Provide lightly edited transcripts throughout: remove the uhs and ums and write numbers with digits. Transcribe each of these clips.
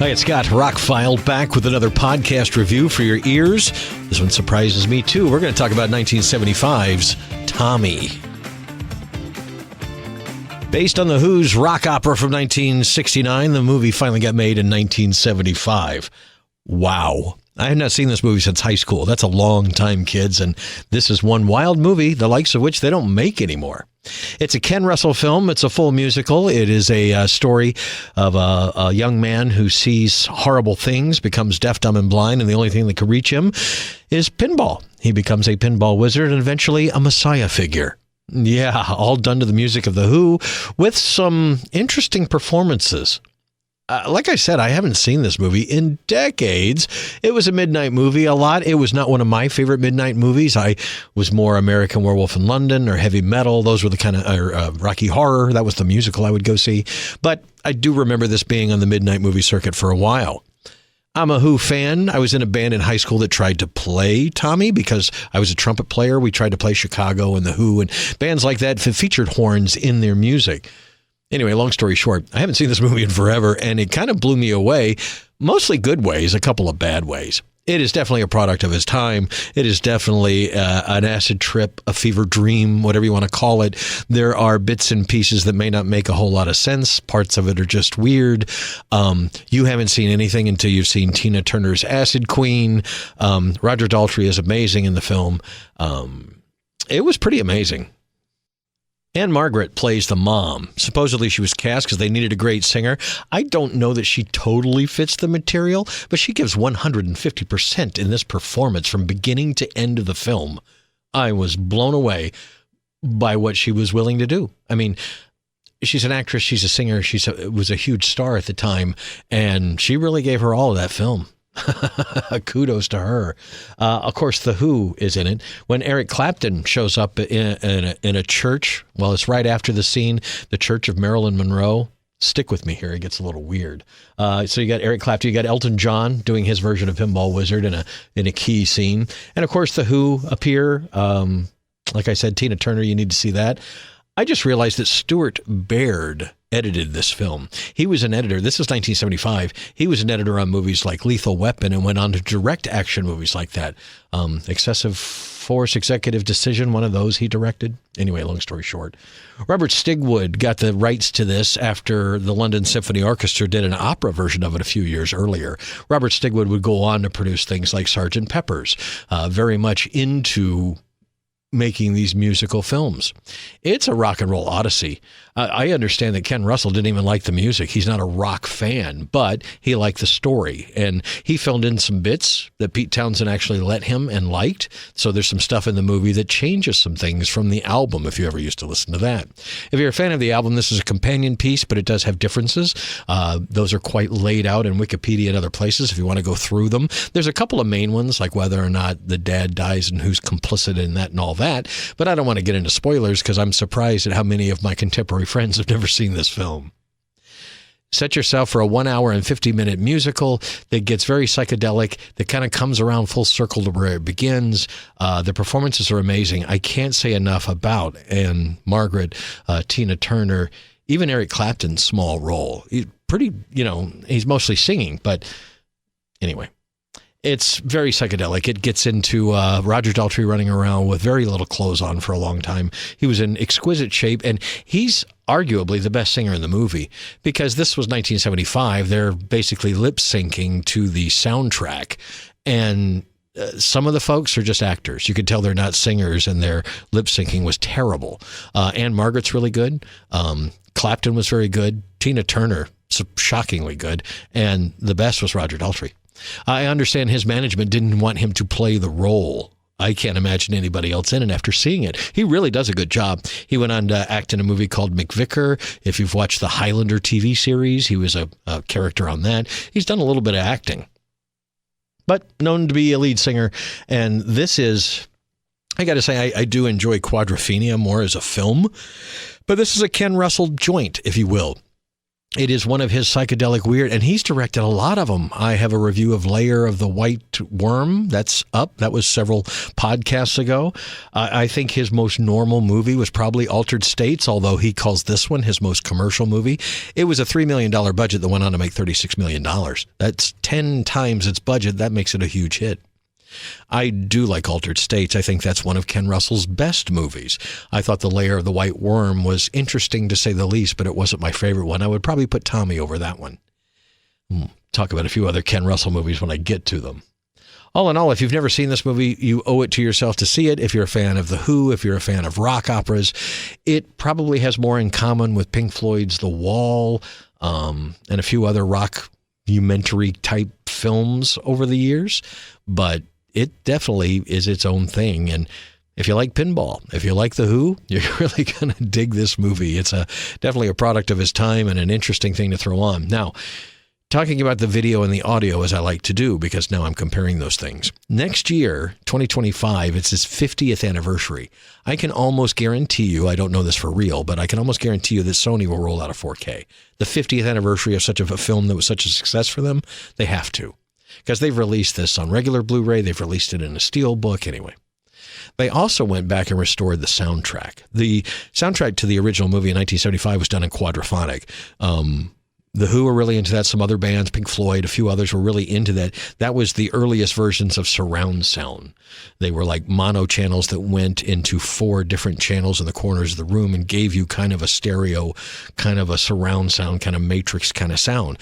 It's Scott, ROCKFILE, back with another podcast review for your ears. This one surprises me, too. We're going to talk about 1975's Tommy. Based on The Who's rock opera from 1969, the movie finally got made in 1975. Wow. I have not seen this movie since high school. That's a long time, kids, and this is one wild movie, the likes of which they don't make anymore. It's a Ken Russell film. It's a full musical. It is a story of a young man who sees horrible things, becomes deaf, dumb, and blind, and the only thing that can reach him is pinball. He becomes a pinball wizard and eventually a messiah figure. Yeah, all done to the music of The Who with some interesting performances. Like I said, I haven't seen this movie in decades. It was a midnight movie a lot. It was not one of my favorite midnight movies. I was more American Werewolf in London or heavy metal. Those were the kind of Rocky Horror. That was the musical I would go see. But I do remember this being on the midnight movie circuit for a while. I'm a Who fan. I was in a band in high school that tried to play Tommy because I was a trumpet player. We tried to play Chicago and The Who and bands like that featured horns in their music. Anyway, long story short, I haven't seen this movie in forever, and it kind of blew me away, mostly good ways, a couple of bad ways. It is definitely a product of his time. It is definitely an acid trip, a fever dream, whatever you want to call it. There are bits and pieces that may not make a whole lot of sense. Parts of it are just weird. You haven't seen anything until you've seen Tina Turner's Acid Queen. Roger Daltrey is amazing in the film. It was pretty amazing. Anne Margaret plays the mom. Supposedly she was cast because they needed a great singer. I don't know that she totally fits the material, but she gives 150% in this performance from beginning to end of the film. I was blown away by what she was willing to do. I mean, she's an actress, she's a singer, was a huge star at the time, and she really gave her all of that film. Kudos to her. Of course, The Who is in it. When Eric Clapton shows up in a church, well, it's right after the scene, the Church of Marilyn Monroe. Stick with me here. It gets a little weird. So you got Eric Clapton, you got Elton John doing his version of Pinball Wizard in a key scene. And of course, The Who appear. Like I said, Tina Turner, you need to see that. I just realized that Stuart Baird edited this film. He was an editor. This is 1975. He was an editor on movies like Lethal Weapon and went on to direct action movies like that. Excessive Force, Executive Decision, one of those he directed. Anyway, long story short. Robert Stigwood got the rights to this after the London Symphony Orchestra did an opera version of it a few years earlier. Robert Stigwood would go on to produce things like Sgt. Pepper's, very much into making these musical films. It's a rock and roll odyssey. I understand that Ken Russell didn't even like the music. He's not a rock fan, but he liked the story. And he filled in some bits that Pete Townsend actually let him and liked. So there's some stuff in the movie that changes some things from the album, if you ever used to listen to that. If you're a fan of the album, this is a companion piece, but it does have differences. Those are quite laid out in Wikipedia and other places if you want to go through them. There's a couple of main ones, like whether or not the dad dies and who's complicit in that and all that. But I don't want to get into spoilers because I'm surprised at how many of my contemporary friends have never seen this film. Set yourself for a 1 hour and 50-minute musical that gets very psychedelic, that kind of comes around full circle to where it begins. The performances are amazing. I can't say enough about Anne Margaret, Tina Turner, even Eric Clapton's small role. He's pretty, he's mostly singing, but anyway. It's very psychedelic. It gets into Roger Daltrey running around with very little clothes on for a long time. He was in exquisite shape, and he's arguably the best singer in the movie because this was 1975. They're basically lip syncing to the soundtrack, and some of the folks are just actors. You could tell they're not singers, and their lip syncing was terrible. Anne Margaret's really good. Clapton was very good. Tina Turner, shockingly good. And the best was Roger Daltrey. I understand his management didn't want him to play the role. I can't imagine anybody else in it after seeing it. He really does a good job. He went on to act in a movie called McVicker. If you've watched the Highlander TV series, he was a character on that. He's done a little bit of acting, but known to be a lead singer. And this is, I got to say, I do enjoy Quadrophenia more as a film, but this is a Ken Russell joint, if you will. It is one of his psychedelic weird, and he's directed a lot of them. I have a review of Lair of the White Worm. That's up. That was several podcasts ago. I think his most normal movie was probably Altered States, although he calls this one his most commercial movie. It was a $3 million budget that went on to make $36 million. That's 10 times its budget. That makes it a huge hit. I do like Altered States. I think that's one of Ken Russell's best movies. I thought The Lair of the White Worm was interesting to say the least, but it wasn't my favorite one. I would probably put Tommy over that one. Talk about a few other Ken Russell movies when I get to them. All in all, if you've never seen this movie, you owe it to yourself to see it. If you're a fan of The Who, if you're a fan of rock operas, it probably has more in common with Pink Floyd's The Wall and a few other rock-umentary type films over the years, but it definitely is its own thing. And if you like pinball, if you like The Who, you're really going to dig this movie. It's definitely a product of his time and an interesting thing to throw on. Now, talking about the video and the audio as I like to do, because now I'm comparing those things. Next year, 2025, it's his 50th anniversary. I can almost guarantee you, I don't know this for real, but I can almost guarantee you that Sony will roll out a 4K. The 50th anniversary of such a film that was such a success for them, they have to. Because they've released this on regular Blu-ray, they've released it in a steelbook, anyway. They also went back and restored the soundtrack. The soundtrack to the original movie in 1975 was done in quadraphonic. The Who were really into that. Some other bands, Pink Floyd, a few others were really into that. That was the earliest versions of surround sound. They were like mono channels that went into 4 different channels in the corners of the room and gave you kind of a stereo, kind of a surround sound, kind of matrix kind of sound.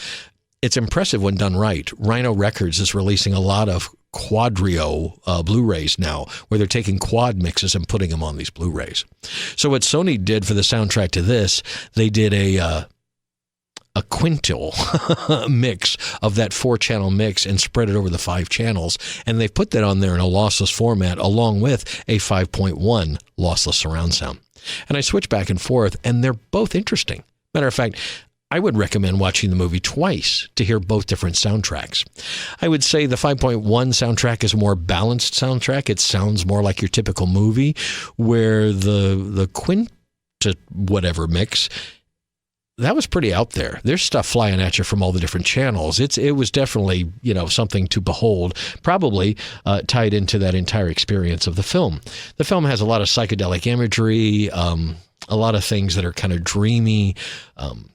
It's impressive when done right. Rhino Records is releasing a lot of Quadrio Blu-rays now, where they're taking quad mixes and putting them on these Blu-rays. So what Sony did for the soundtrack to this, they did a quintil mix of that 4-channel mix and spread it over the 5 channels. And they've put that on there in a lossless format along with a 5.1 lossless surround sound. And I switch back and forth, and they're both interesting. Matter of fact, I would recommend watching the movie twice to hear both different soundtracks. I would say the 5.1 soundtrack is a more balanced soundtrack. It sounds more like your typical movie, where the quint whatever mix, that was pretty out there. There's stuff flying at you from all the different channels. It was definitely, something to behold, probably tied into that entire experience of the film. The film has a lot of psychedelic imagery, a lot of things that are kind of dreamy,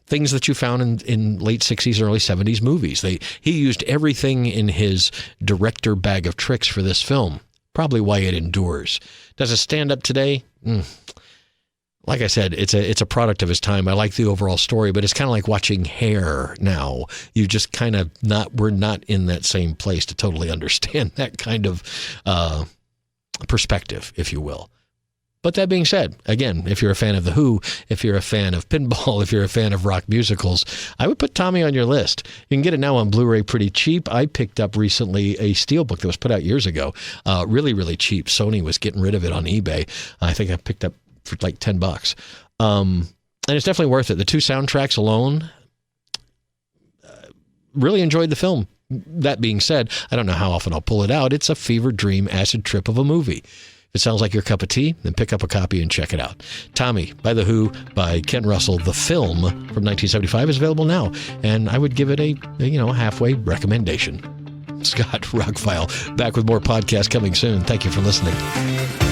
things that you found in late 60s, early 70s movies. He used everything in his director bag of tricks for this film, probably why it endures. Does it stand up today? Like I said, it's a product of his time. I like the overall story, but it's kind of like watching Hair now. You just kind of we're not in that same place to totally understand that kind of perspective, if you will. But that being said, again, if you're a fan of The Who, if you're a fan of pinball, if you're a fan of rock musicals, I would put Tommy on your list. You can get it now on Blu-ray pretty cheap. I picked up recently a steelbook that was put out years ago, really, really cheap. Sony was getting rid of it on eBay. I think I picked up for like $10. And it's definitely worth it. The 2 soundtracks alone, really enjoyed the film. That being said, I don't know how often I'll pull it out. It's a fever dream acid trip of a movie. If it sounds like your cup of tea, then pick up a copy and check it out. Tommy by The Who by Ken Russell. The film from 1975 is available now, and I would give it a halfway recommendation. Scott, ROCKFILE, back with more podcasts coming soon. Thank you for listening.